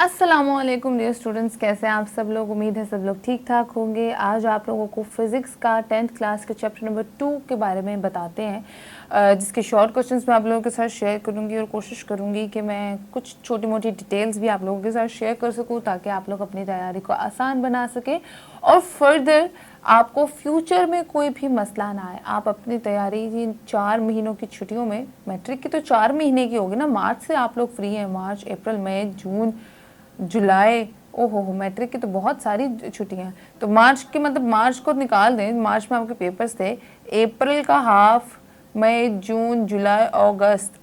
अस्सलामुअलैकुम dear students, कैसे हैं आप सब लोग। उम्मीद है सब लोग ठीक ठाक होंगे। आज आप लोगों को फिज़िक्स का 10th क्लास के चैप्टर नंबर 2 के बारे में बताते हैं, जिसके शॉर्ट क्वेश्चंस मैं आप लोगों के साथ शेयर करूंगी और कोशिश करूंगी कि मैं कुछ छोटी मोटी डिटेल्स भी आप लोगों के साथ शेयर कर सकूं ताकि आप लोग अपनी तैयारी को आसान बना सकें और फर्दर आपको फ्यूचर में कोई भी मसला ना आए। आप अपनी तैयारी इन 4 महीनों की छुट्टियों में, मैट्रिक की तो 4 महीने की होगी ना, मार्च से आप लोग फ्री हैं। मार्च, अप्रैल, मई, जून, जुलाई, ओहो हो, मैट्रिक की तो बहुत सारी छुट्टियां हैं। तो मार्च के मतलब मार्च को निकाल दें, मार्च में आपके पेपर्स थे, अप्रैल का हाफ, मई, जून, जुलाई, अगस्त,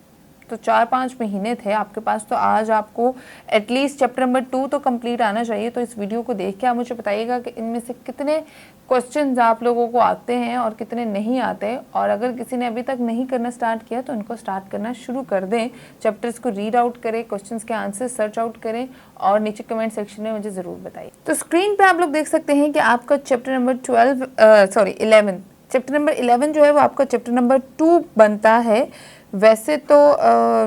तो 4-5 महीने थे आपके पास। तो आज आपको एटलीस्ट चैप्टर नंबर 2 तो कंप्लीट आना चाहिए। तो इस वीडियो को देख के आप मुझे बताइएगा कि इनमें से कितने क्वेश्चंस आप लोगों को आते हैं और कितने नहीं आते। और अगर किसी ने अभी तक नहीं करना स्टार्ट किया तो इनको स्टार्ट करना शुरू कर दें। चैप्टर्स को रीड आउट करें, क्वेश्चंस के आंसर सर्च आउट करें और नीचे कमेंट सेक्शन में मुझे ज़रूर बताइए। तो स्क्रीन पे आप लोग देख सकते हैं कि आपका चैप्टर नंबर 11 चैप्टर नंबर 11 जो है वो आपका चैप्टर नंबर 2 बनता है। वैसे तो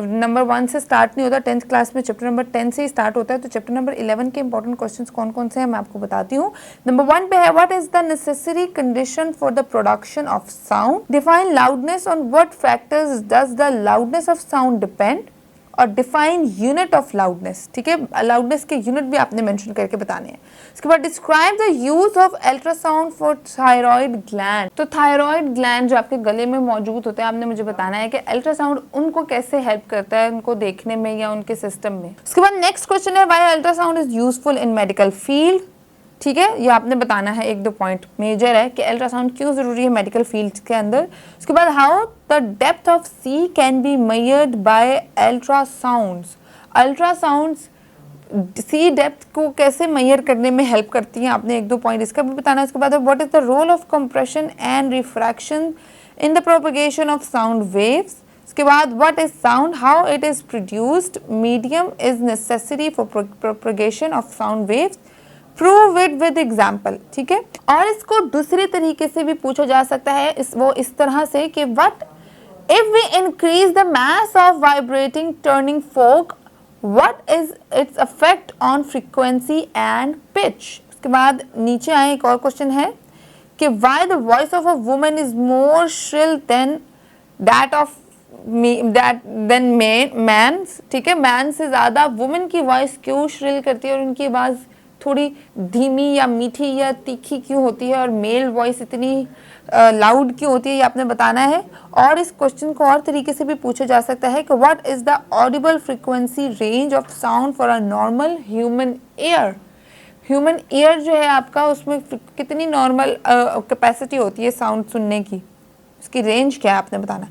नंबर 1 से स्टार्ट नहीं होता, 10th क्लास में चैप्टर नंबर 10 से ही स्टार्ट होता है। तो चैप्टर नंबर 11 के इंपॉर्टेंट क्वेश्चंस कौन कौन से हैं मैं आपको बताती हूँ। नंबर 1 पे है, what is the necessary condition for the production of sound, define loudness, on what factors does the loudness of sound depend, और डिफाइन यूनिट ऑफ लाउडनेस। ठीक है, लाउडनेस के यूनिट भी आपने मेंशन करके बताने हैं। उसके बाद describe the use of ultrasound for thyroid gland. तो थायराइड ग्लैंड जो आपके गले में मौजूद होते हैं, आपने मुझे बताना है कि अल्ट्रासाउंड उनको कैसे हेल्प करता है, उनको देखने में या उनके सिस्टम में। उसके बाद नेक्स्ट क्वेश्चन है, why ultrasound is useful in medical field. ठीक है, ये आपने बताना है, 1-2 पॉइंट मेजर है कि अल्ट्रासाउंड क्यों ज़रूरी है मेडिकल फील्ड के अंदर। उसके बाद how the depth of sea can be measured by ultrasounds. Ultrasounds sea depth को कैसे मेजर करने में हेल्प करती हैं, आपने 1-2 पॉइंट इसका भी बताना है। उसके बाद what is the role of compression and refraction in the propagation of sound waves. उसके बाद what is sound, how it is produced, medium is necessary for propagation of sound waves, prove it with example. ठीक है, और इसको दूसरे तरीके से भी पूछा जा सकता है, वो इस तरह से कि what if we increase the mass of vibrating turning fork, what is its effect on frequency and pitch. उसके बाद नीचे आए एक और क्वेश्चन है कि why the voice of a woman is more shrill than that of man's. ठीक है, मैन से ज्यादा वुमेन की वॉइस क्यों श्रिल करती है और उनकी आवाज थोड़ी धीमी या मीठी या तीखी क्यों होती है, और मेल वॉइस इतनी लाउड क्यों होती है, ये आपने बताना है। और इस क्वेश्चन को और तरीके से भी पूछा जा सकता है कि what is the Audible frequency range of sound for a normal human ear. Human ear जो है आपका, उसमें कितनी नॉर्मल कैपेसिटी होती है साउंड सुनने की, उसकी रेंज क्या है आपने बताना।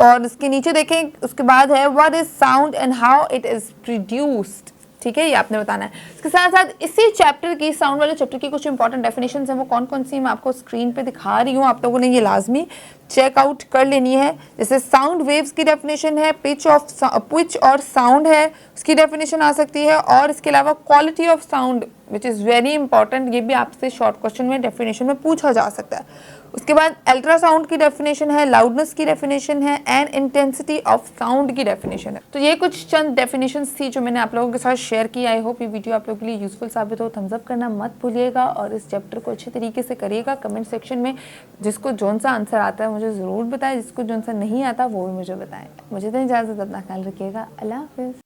और इसके नीचे देखें, उसके बाद है what is sound and how it is produced. ठीक है, ये आपने बताना है। इसके साथ साथ इसी चैप्टर की, साउंड वाले चैप्टर की कुछ इंपॉर्टेंट डेफिनेशंस हैं, वो कौन कौन सी मैं आपको स्क्रीन पे दिखा रही हूँ, आप लोगों ने ये लाजमी चेकआउट कर लेनी है। जैसे साउंड वेव्स की डेफिनेशन है, पिच और साउंड है, उसकी डेफिनेशन आ सकती है। और इसके अलावा quality of sound which is very important, ये भी आपसे शॉर्ट क्वेश्चन में डेफिनेशन में पूछा जा सकता है। उसके बाद अल्ट्रासाउंड की डेफिनेशन है, लाउडनेस की डेफिनेशन है, एंड इंटेंसिटी ऑफ साउंड की डेफिनेशन है। तो ये कुछ चंद डेफिनेशंस थी जो मैंने आप लोगों के साथ शेयर की। आई होप ये वीडियो आप लोगों के लिए यूजफुल साबित हो। थम्स अप करना मत भूलिएगा और इस चैप्टर को अच्छे तरीके से करिएगा। कमेंट सेक्शन में जिसको जौन सा आंसर आता है मुझे ज़रूर बताएं, जिसको जौन सा नहीं आता वो भी मुझे बताएं। मुझे तो इजाज़त, अपना ख्याल रखिएगा। अल्लाह हाफिज़।